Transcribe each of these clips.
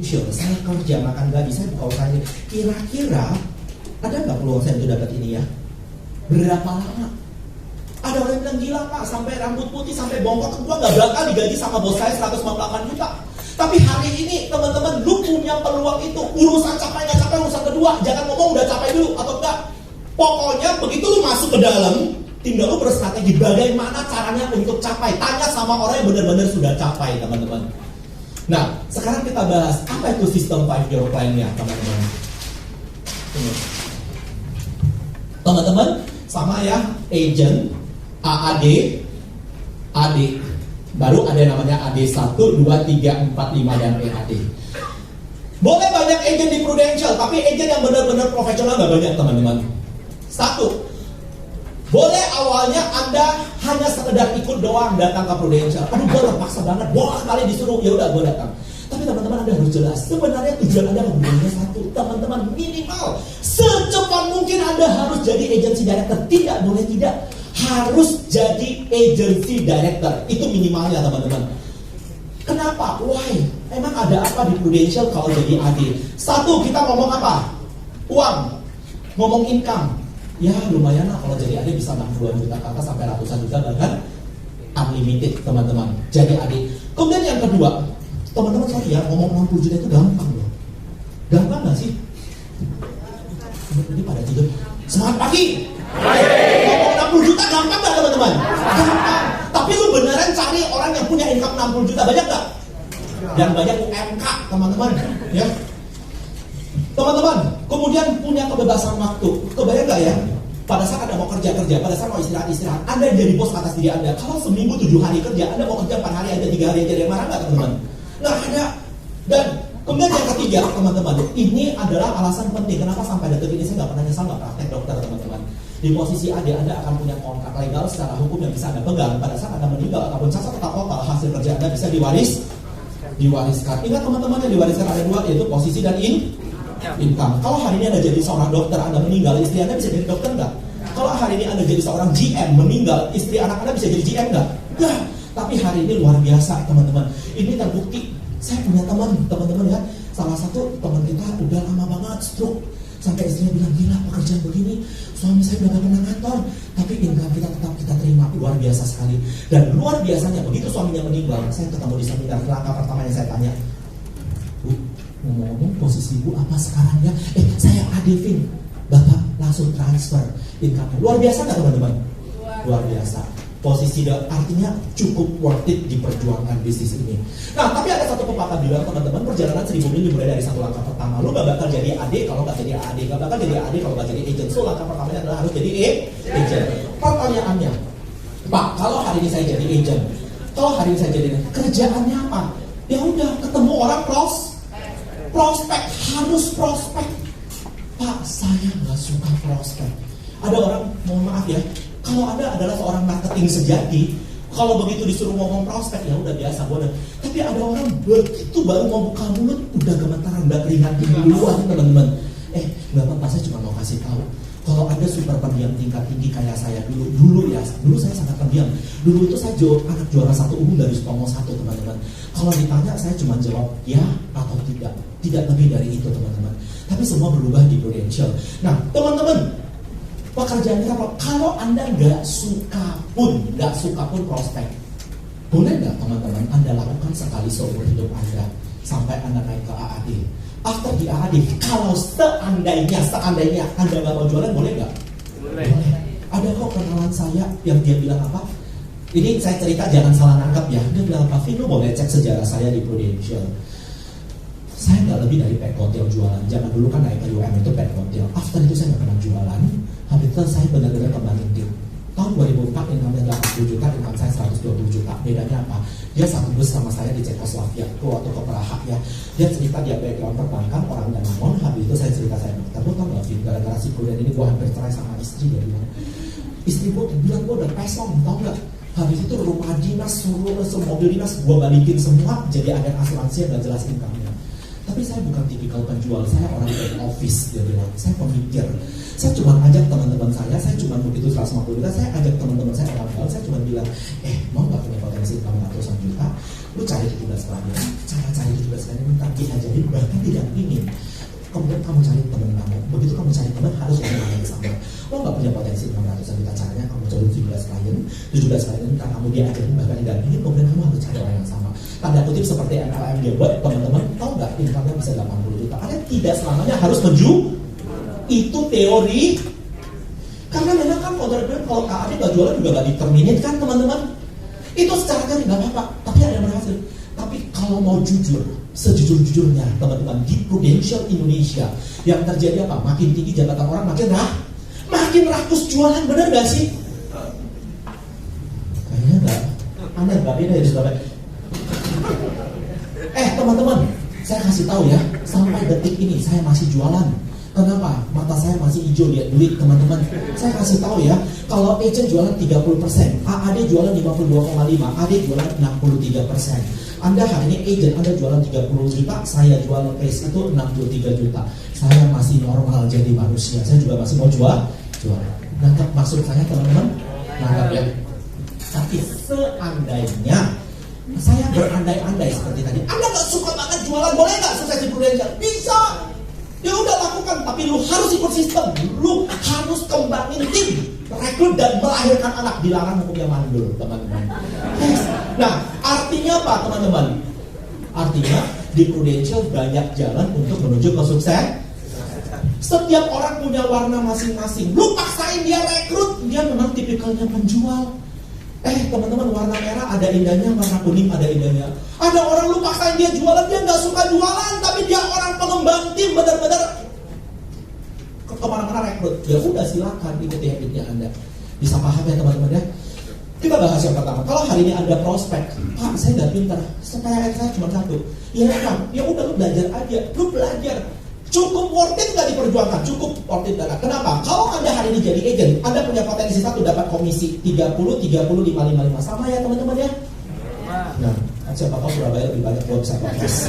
Prudential, saya kerja makan gaji, saya buka usaha ini. Kira-kira ada nggak peluang saya untuk dapat ini ya? Berapa lama? Ada orang yang bilang, gila Pak, sampai rambut putih, sampai bongkok, gua nggak bakal digaji sama bos saya 198 juta. Tapi hari ini teman-teman, lu punya peluang itu. Urusan capai nggak capai, urusan kedua. Jangan ngomong udah capai dulu atau enggak. Pokoknya begitu lu masuk ke dalam, tinggal lu berstrategi bagaimana caranya untuk capai. Tanya sama orang yang benar-benar sudah capai, teman-teman. Nah, sekarang kita bahas apa itu sistem 5-year plan-nya, teman-teman. Teman-teman, sama ya, agent, AAD, AD. Baru ada yang namanya AD 1, 2, 3, 4, 5, dan EAD. Boleh banyak agent di Prudential, tapi agent yang benar-benar profesional nggak banyak, teman-teman. Satu, boleh awalnya Anda hanya sekedar ikut doang datang ke Prudential. Aduh, gue terpaksa banget, bolak kali disuruh, ya udah gue datang. Tapi teman-teman Anda harus jelas, sebenarnya tujuan Anda membuatnya satu. Teman-teman, minimal secepat mungkin Anda harus jadi agency director. Tidak boleh tidak, harus jadi agency director. Itu minimalnya, teman-teman. Kenapa? Why? Emang ada apa di Prudential kalau jadi AD? Satu, kita ngomong apa? Uang, ngomong income. Ya lumayan lah kalau jadi AD bisa 60 juta ke atas sampai ratusan juta, bahkan unlimited, teman-teman. Jadi AD. Kemudian yang kedua, teman-teman sorry ya, ngomong 60 juta itu gampang loh. Gampang gak sih? Ini pada tidur. Semangat pagi. Ngomong 60 juta gampang gak, teman-teman? Gampang. Tapi lu beneran cari orang yang punya income 60 juta, banyak gak? Yang banyak UMK, teman-teman. Ya. Teman-teman, kemudian punya kebebasan waktu. Kebayang gak ya? Pada saat Anda mau kerja, pada saat mau istirahat, Anda jadi bos atas diri Anda. Kalau seminggu 7 hari kerja, Anda mau kerja 4 hari aja, 3 hari aja, dia marah gak, teman-teman? Nggak ada. Dan kemudian yang ketiga, teman-teman, ini adalah alasan penting kenapa sampai detik ini saya nggak pernah nyesal nggak praktek dokter, teman-teman. Di posisi AD, Anda akan punya kontrak legal secara hukum yang bisa Anda pegang. Pada saat Anda meninggal ataupun cacat atau total, hasil kerja Anda bisa diwariskan. Ingat teman-teman, yang diwariskan ada dua, yaitu posisi dan income. Kalau hari ini Anda jadi seorang dokter, Anda meninggal, istri Anda bisa jadi dokter nggak? Kalau hari ini Anda jadi seorang GM, meninggal, istri anak Anda bisa jadi GM nggak? Nggak. Tapi hari ini luar biasa, teman-teman. Ini terbukti. Saya punya teman-teman ya. Salah satu teman kita udah lama banget stroke. Sampai istrinya bilang, gila pekerjaan begini, suami saya udah gak pernah ngantor, tapi income kita tetap kita terima. Luar biasa sekali. Dan luar biasanya, begitu suaminya meninggal, saya ketemu di seminar, langkah pertama yang saya tanya, Bu, ngomong-ngomong posisi Bu apa sekarang ya? Saya ADVIN. Bapak langsung transfer income. Luar biasa gak, teman-teman? Luar biasa. Posisi artinya cukup worth it diperjuangkan bisnis ini. Nah, tapi ada satu pepatah bilang, teman-teman, perjalanan 1000 mil dimulai dari satu langkah pertama. Lu gak bakal jadi AD kalau gak jadi AD, gak bakal jadi AD kalau gak jadi agent. So, langkah pertamanya adalah harus jadi agent. Pertanyaannya, Pak, kalau hari ini saya jadi agent, kalau hari ini saya jadi kerjaannya apa? Ya udah, ketemu orang prospek, harus prospek. Pak, saya gak suka prospek. Ada orang, mohon maaf ya, kalau Anda adalah seorang marketing sejati, kalau begitu disuruh ngomong prospek, ya udah biasa, boleh. Tapi ada orang begitu baru mau buka mulut, udah gemetaran, udah keringat duluan, teman-teman. Nggak apa-apa, saya cuma mau kasih tahu. Kalau Anda super pendiam tingkat tinggi kayak saya dulu saya sangat pendiam. Dulu itu saya anak juara 1 umum dari Sutomo 1, teman-teman. Kalau ditanya, saya cuma jawab ya atau tidak lebih dari itu, teman-teman. Tapi semua berubah di Prudential. Nah, teman-teman, pekerjaan kita, kalau Anda nggak suka pun prospek, boleh nggak, teman-teman, Anda lakukan sekali seumur hidup Anda sampai Anda naik ke AAD. After di AAD, kalau seandainya Anda nggak mau jualan, boleh nggak? Boleh. Ada kok kenalan saya yang dia bilang apa? Ini saya cerita, jangan salah nangkap ya. Dia bilang, Pak Vin, lu boleh cek sejarah saya di Prudential. Saya nggak lebih dari pet hotel jualan. Zaman dulu kan naik ke UM itu pet hotel. After itu saya nggak pernah jualan. Habis itu saya benar-benar kembali tim. Tahun 2004 income 80 juta, income saya 120 juta. Bedanya apa? Dia satu bus sama saya di Cekoslovakia, waktu ke Praha ya. Dia cerita dia background perbankan, orang Danamon. Habis itu saya cerita saya dokter, lu tau gak Vin, gara-gara si kuliah ini gue hampir cerai sama istri. Dia bilang, istri gue bilang gue udah pesong, tau gak? Habis itu rumah dinas, suruh mobil dinas gue balikin semua, jadi agen asuransi yang gak jelas income-nya. Tapi saya bukan tipikal penjual, saya orang back office, dia bilang. Saya pemikir. Saya cuma ajak teman-teman saya cuma begitu 150 juta, saya ajak teman-teman saya orang gaul, saya cuma bilang, mau nggak punya potensi income ratusan juta? Lu cari 17 klien, cara cari 17 klien minta diajarin, bahkan tidak ingin. Kemudian kamu cari teman kamu, begitu kamu cari teman harus orang yang sama. Lo nggak punya potensi 600 juta, caranya kamu cari 17 klien minta kamu diajarin, bahkan tidak ingin. Kemudian kamu harus cari orang yang sama. Tanda kutip seperti MLM dia buat, teman-teman tahu nggak income-nya bisa 80 juta? Karena tidak selamanya harus itu teori. Karena memang kan kontraktor kalau KAD nggak jualan juga nggak diterminate kan teman-teman. Itu secara kan nggak apa-apa, tapi ada yang berhasil. Tapi kalau mau jujur, sejujur-jujurnya teman-teman, di Prudential Indonesia yang terjadi apa? Makin tinggi jabatan orang makin rakus jualan, bener gak sih? Kayaknya nggak, Anda nggak beda ya saudara. Teman-teman, saya kasih tahu ya, sampai detik ini saya masih jualan. Kenapa? Mata saya masih hijau lihat duit, teman-teman. Saya kasih tahu ya, kalau agent jualan 30%, AAD jualan 52,5, AD jualan 63%. Anda hari ini agent, Anda jualan 30 juta, saya jual case itu 63 juta. Saya masih normal jadi manusia, saya juga masih mau jual. Nangkap maksud saya teman-teman? Nangkap ya? Tapi seandainya saya berandai-andai seperti tadi, Anda gak suka banget jualan, boleh gak sukses di Prudential? Bisa! Ya udah lakukan, tapi lu harus ikut sistem. Lu harus kembangin tim, rekrut dan melahirkan anak. Dilarang hukumnya mandul, teman-teman. Yes. Nah, artinya apa, teman-teman? Artinya di Prudential banyak jalan untuk menuju ke sukses. Setiap orang punya warna masing-masing. Lu paksain dia rekrut, dia memang tipikalnya penjual. Teman-teman, warna merah ada indahnya, warna kuning ada indahnya. Ada orang lu paksain dia jualan, dia nggak suka jualan, tapi dia orang pengembang tim, benar-benar kemana-mana rekrut. Ya udah, silakan ikuti habitnya Anda. Bisa paham ya teman-teman ya? Kita bahas yang pertama. Kalau hari ini ada prospek, Pak, saya nggak pintar, supaya saya cuma satu. Ya kan, ya udah lu belajar aja, lu belajar. Cukup worth it nggak diperjuangkan? Cukup worth it nggak? Kenapa? Kalau Anda hari ini jadi agent, Anda punya potensi satu dapat komisi 30, 30, 5, 5, 5. Sama ya teman-teman ya? Nah, siapa tahu Surabaya lebih banyak bonus atau bonus.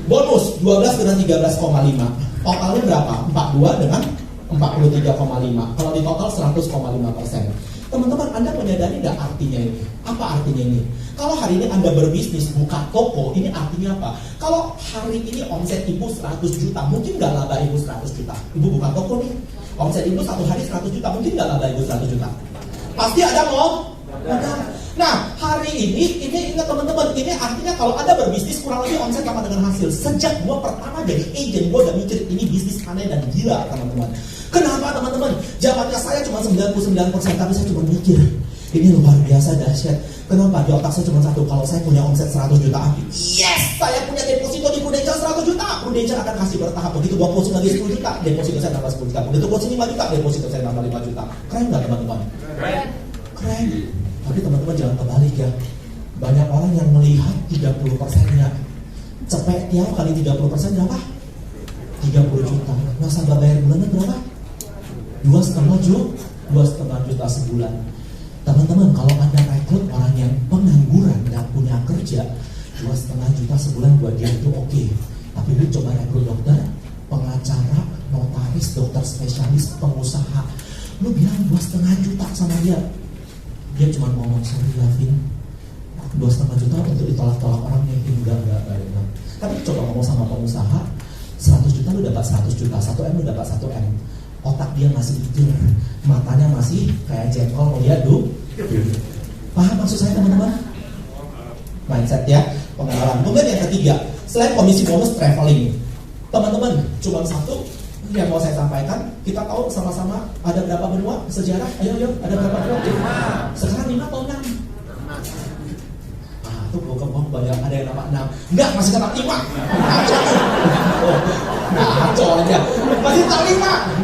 Bonus 12 dengan 13,5. Totalnya berapa? 42 dengan 43,5. Kalau di total 100,5%. Teman-teman, Anda menyadari nggak artinya ini? Apa artinya ini? Kalau hari ini Anda berbisnis, buka toko, ini artinya apa? Kalau hari ini omset Ibu 100 juta, mungkin nggak laba Ibu 100 juta? Ibu buka toko nih, omset Ibu satu hari 100 juta, mungkin nggak laba Ibu 100 juta? Pasti ada ada. Nah, hari ini ingat teman-teman, ini artinya kalau Anda berbisnis kurang lebih omset sama dengan hasil. Sejak gua pertama jadi agent, gua udah mikir ini bisnis aneh dan gila, teman-teman. Kenapa teman-teman? Jawabannya saya cuma 99%, tapi saya cuma mikir ini luar biasa dahsyat. Kenapa? Di otak saya cuma satu, kalau saya punya omset 100 juta api, yes, saya punya deposito di Prudential 100 juta. Prudential akan kasih bertahap. Begitu gua closing lagi 10 juta, deposito saya tambah 10 juta. Begitu closing 5 juta, deposito saya tambah 5 juta. Keren nggak teman-teman? Keren. Tapi teman-teman jangan kebalik ya. Banyak orang yang melihat 30%-nya. Cepet tiap kali 30% berapa? 30 juta. Nasabah bayar bulanan berapa? 2,5 juta sebulan. Teman-teman, kalau Anda rekrut orang yang pengangguran, nggak punya kerja, 2,5 juta sebulan buat dia itu oke. Tapi lu coba rekrut dokter, pengacara, notaris, dokter spesialis, pengusaha. Lu bilang 2,5 juta sama dia. Dia cuma ngomong, sorry Gavin, 2,5 juta untuk ditolak-tolak orang yang enggak. Tapi coba ngomong sama pengusaha, 100 juta lu dapat 100 juta, 1 M lu dapat 1 M. Otak dia masih hijau, matanya masih kayak jengkol melihat Paham maksud saya teman-teman? Mindset ya, pengalaman. Kemudian yang ketiga, selain komisi bonus traveling, teman-teman cuma satu yang mau saya sampaikan. Kita tahu sama-sama ada berapa benua sejarah? Ayo, ada berapa benua? Sekarang 5 atau 6? Tuh gue banyak ada yang nama 6. Enggak, masih tetap 5. Ngaco aja. Masih tetap 5.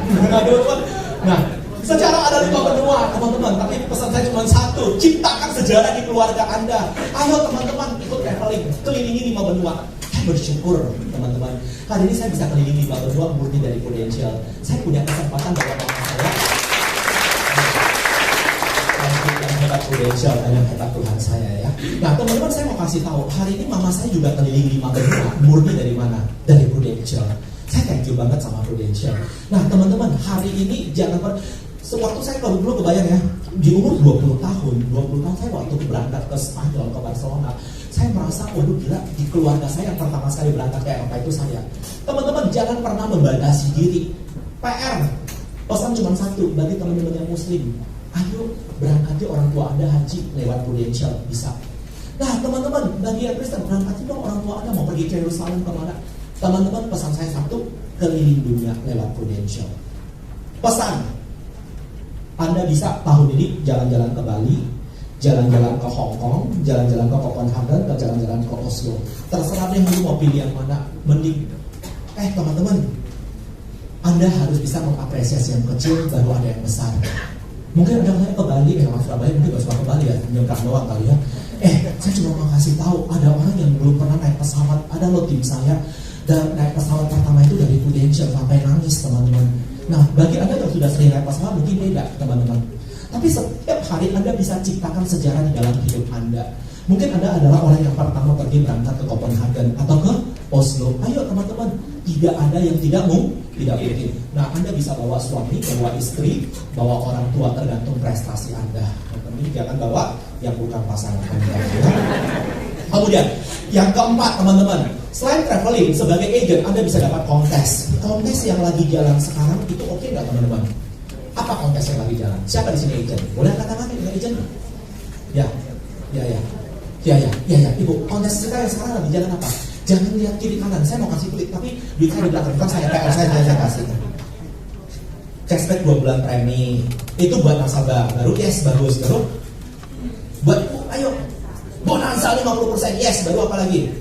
Nah, sejarah ada 5 benua, teman-teman. Tapi pesan saya cuma satu, ciptakan sejarah di keluarga Anda. Ayo teman-teman ikut traveling, kelilingi 5 benua. Saya bersyukur teman-teman. Hari ini saya bisa kelilingi 5 benua murni dari Prudential. Saya punya kesempatan dalam waktu saya. Prudential, ada hebat Tuhan saya ya. Nah teman-teman, saya mau kasih tahu, hari ini mama saya juga keliling 5 benua, murni dari mana? Dari Prudential. Saya thank you banget sama Prudential. Nah teman-teman, hari ini jangan sewaktu saya kalau dulu kebayang ya, di umur 20 tahun saya waktu berangkat ke Spanyol, ke Barcelona, saya merasa, waduh gila, di keluarga saya yang pertama sekali berangkat ke Eropa itu saya. Teman-teman, jangan pernah membatasi diri. PR, pesan cuma satu bagi teman-teman yang muslim. Ayo berangkati orang tua Anda haji lewat Prudential, bisa. Nah teman-teman, bagi yang Kristen, berangkati dong orang tua Anda mau pergi ke Yerusalem kemana. Teman-teman, pesan saya satu, keliling dunia lewat Prudential. Pesan, Anda bisa tahun ini jalan-jalan ke Bali, jalan-jalan ke Hong Kong, jalan-jalan ke Copenhagen, dan jalan-jalan ke Oslo. Terserah deh lu mau pilih yang mana. Mending, teman-teman, Anda harus bisa mengapresiasi yang kecil, baru ada yang besar. Mungkin ada yang ke Bali, orang Surabaya mungkin gak suka ke Bali ya, nyengkak doang kali ya. Saya cuma mau kasih tahu, ada orang yang belum pernah naik pesawat. Ada loh tim saya, dan naik pesawat pertama itu dari Prudential sampai nangis teman-teman. Nah, bagi Anda yang sudah sering naik pesawat mungkin beda teman-teman. Tapi setiap hari Anda bisa ciptakan sejarah di dalam hidup Anda. Mungkin Anda adalah orang yang pertama pergi berangkat ke Copenhagen atau ke Oslo. Ayo teman-teman, tidak ada yang tidak mungkin. Nah, Anda bisa bawa suami, bawa istri, bawa orang tua, tergantung prestasi Anda. Teman-teman, jangan bawa yang bukan pasangan Anda. Ya. Kemudian, yang keempat teman-teman, selain traveling sebagai agent, Anda bisa dapat kontes. Kontes yang lagi jalan sekarang itu oke nggak teman-teman? Apa kontes yang lagi jalan? Siapa di sini agent? Boleh katakan ini agent? Ya, Ibu. Kontes kita yang sekarang lagi jalan apa? Jangan lihat kiri kanan. Saya mau kasih klik, tapi duit saya di belakang. Bukan saya PR saya kasih. Cashback 2 bulan premi. Itu buat nasabah. Baru yes, bagus. Baru buat ibu, ayo. Bonanza 50%, yes. Baru apa lagi?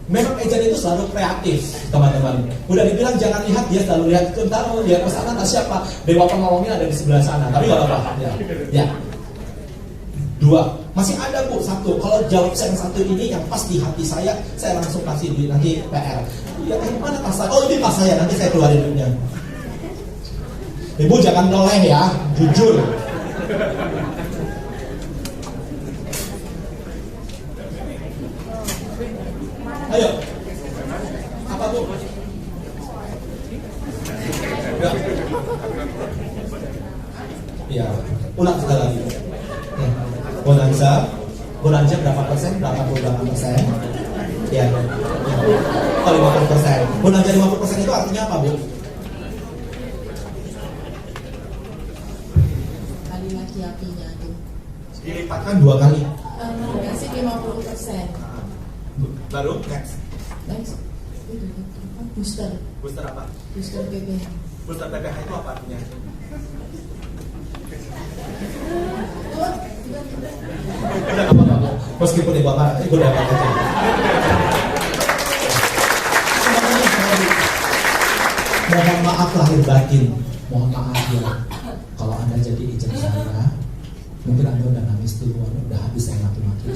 Memang agent itu selalu kreatif, teman-teman. Udah dibilang jangan lihat, dia selalu lihat. Bentar, lihat pesanan siapa? Dewa penolongnya ada di sebelah sana. Tapi gak apa-apa. Ya. 2. Masih ada Bu, 1. Kalau jawab yang 1 ini yang pas di hati saya langsung kasih duit nanti PR. Ya, mana tas saya? Oh, ini tas saya, nanti saya keluarin duitnya. Ibu jangan noleh ya, jujur. Ayo. Apa Bu? Ya, ulang sekali lagi. Bonanza berapa persen? 88%. Ya. Oh, 50%. Bonanza 50% itu artinya apa, Bu? Kali lagi apinya itu. Dilipatkan 2 kali. Kasih 50%. Baru next. Booster. Booster apa? Booster PPH. Booster PPH itu apa artinya? Udah apa-apa. Meskipun ibu apa, ibu udah apa aja. Mohon maaf lahir batin. Mohon maaf ya. Kalau Anda jadi agent saya, mungkin Anda udah nangis duluan, udah habis saya maki-maki.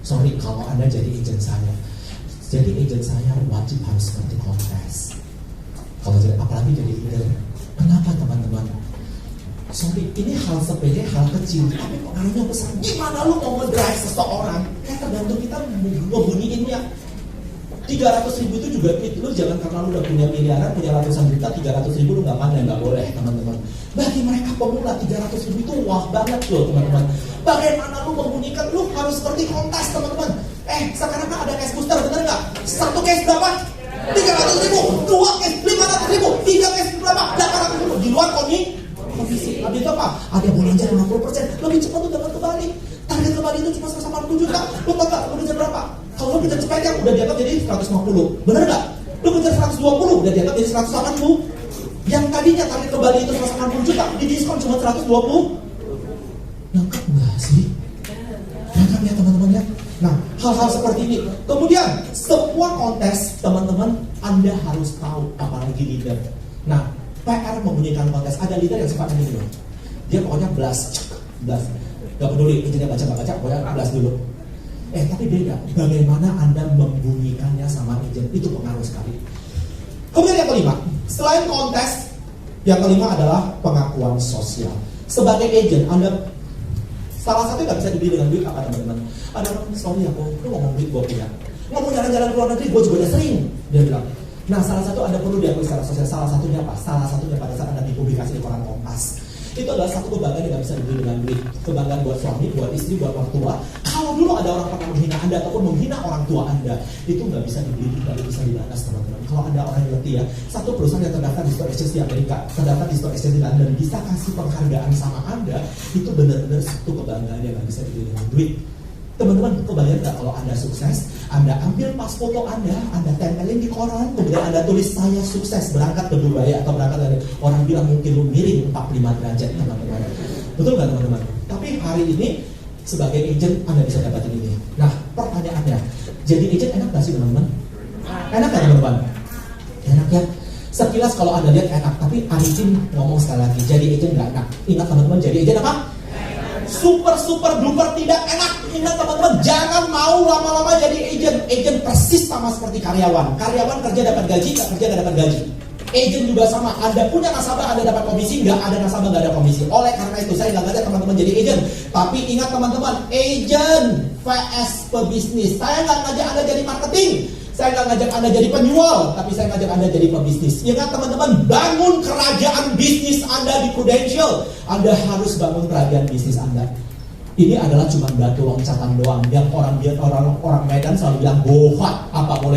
Sorry kalau Anda jadi agent saya. Jadi agent saya wajib harus seperti kontes. Kalau jadi apalagi jadi leader. Kenapa teman-teman? Sorry, ini hal sepele, hal kecil, tapi pengaruhnya besar. Gimana lu mau ngedrive seseorang? Tergantung kita ngebunyiinnya. 300.000 itu juga lu jangan karena lu udah punya miliaran, punya ratusan juta, 300.000 lu nggak pandai, nggak boleh teman-teman. Bagi mereka pemula 300.000 itu wah banget loh teman-teman. Bagaimana lu membunyikan? Lu harus seperti kontes teman-teman. Sekarang kan ada cash booster, bener nggak? 1 cash berapa? 300.000, 2 cash 500.000, 3 cash berapa? 800.000. Di luar komisi. Habis itu apa? Ada bonanza 50%. Lebih cepat tuh dapat kembali. Target kembali itu cuma 180 juta. Lu tau gak? Lu kejar berapa? Kalau lu kejar cepet yang udah dianggap jadi 150. Bener gak? Lu kejar 120 udah dianggap jadi 180. Yang tadinya target kembali itu 180 juta, di diskon cuma 120. Nangkep gak sih? Nangkep ya teman-teman ya? Nah, hal-hal seperti ini. Kemudian, semua kontes teman-teman Anda harus tahu, apalagi leader. Nah, PR membunyikan kontes. Ada leader yang sifatnya gini loh. Dia pokoknya blast. Gak peduli, intinya baca gak baca, pokoknya blast dulu. Tapi beda. Bagaimana Anda membunyikannya sama agent, itu pengaruh sekali. Kemudian yang kelima, selain kontes, Yang kelima adalah pengakuan sosial. Sebagai agent, Anda salah satu nggak bisa dibeli dengan duit apa teman-teman? Ada orang, sorry aku, lu ngomong duit gue punya. Ngomong jalan-jalan ke luar negeri, gue juga udah sering. Dia bilang. Nah, salah satu Anda perlu diakui secara sosial. Salah satunya apa? Salah satunya pada saat Anda dipublikasi di koran Kompas. Itu adalah satu kebanggaan yang nggak bisa dibeli dengan duit. Kebanggaan buat suami, buat istri, buat orang tua. Kalau dulu ada orang pernah menghina Anda ataupun menghina orang tua Anda, itu nggak bisa dibeli, nggak bisa dibalas teman-teman. Kalau Anda orang yang ngerti ya, satu perusahaan yang terdaftar di Stock Exchange di Amerika, terdaftar di Stock Exchange di London, bisa kasih penghargaan sama Anda, itu benar-benar satu kebanggaan yang nggak bisa dibeli dengan duit. Teman-teman, kebayang nggak kalau Anda sukses, Anda ambil pas foto Anda tempelin di koran, kemudian Anda tulis saya sukses berangkat ke Dubai atau berangkat dari orang bilang mungkin lu miring 45 derajat teman-teman. Betul nggak teman-teman? Tapi hari ini sebagai agent Anda bisa dapatin ini. Nah, pertanyaannya, jadi agent enak nggak sih teman-teman? Enak nggak teman-teman? Enak ya. Sekilas kalau Anda lihat enak, tapi Arifin ngomong sekali lagi, jadi agent nggak enak. Ingat teman-teman, jadi agent apa? Super duper tidak enak. Ingat teman-teman, jangan mau lama-lama jadi agent. Agent persis sama seperti karyawan. Karyawan kerja dapat gaji, nggak kerja nggak dapat gaji. Agent juga sama. Anda punya nasabah, Anda dapat komisi, nggak ada nasabah nggak ada komisi. Oleh karena itu saya nggak ngajak teman-teman jadi agent. Tapi ingat teman-teman, agent vs pebisnis. Saya nggak ngajak Anda jadi marketing. Saya nggak ngajak Anda jadi penjual, tapi saya ngajak Anda jadi pebisnis. Ingat teman-teman, bangun kerajaan bisnis Anda di Prudential. Anda harus bangun kerajaan bisnis Anda. Ini adalah cuma batu loncatan doang. Yang orang Medan selalu bilang bohat, apa boleh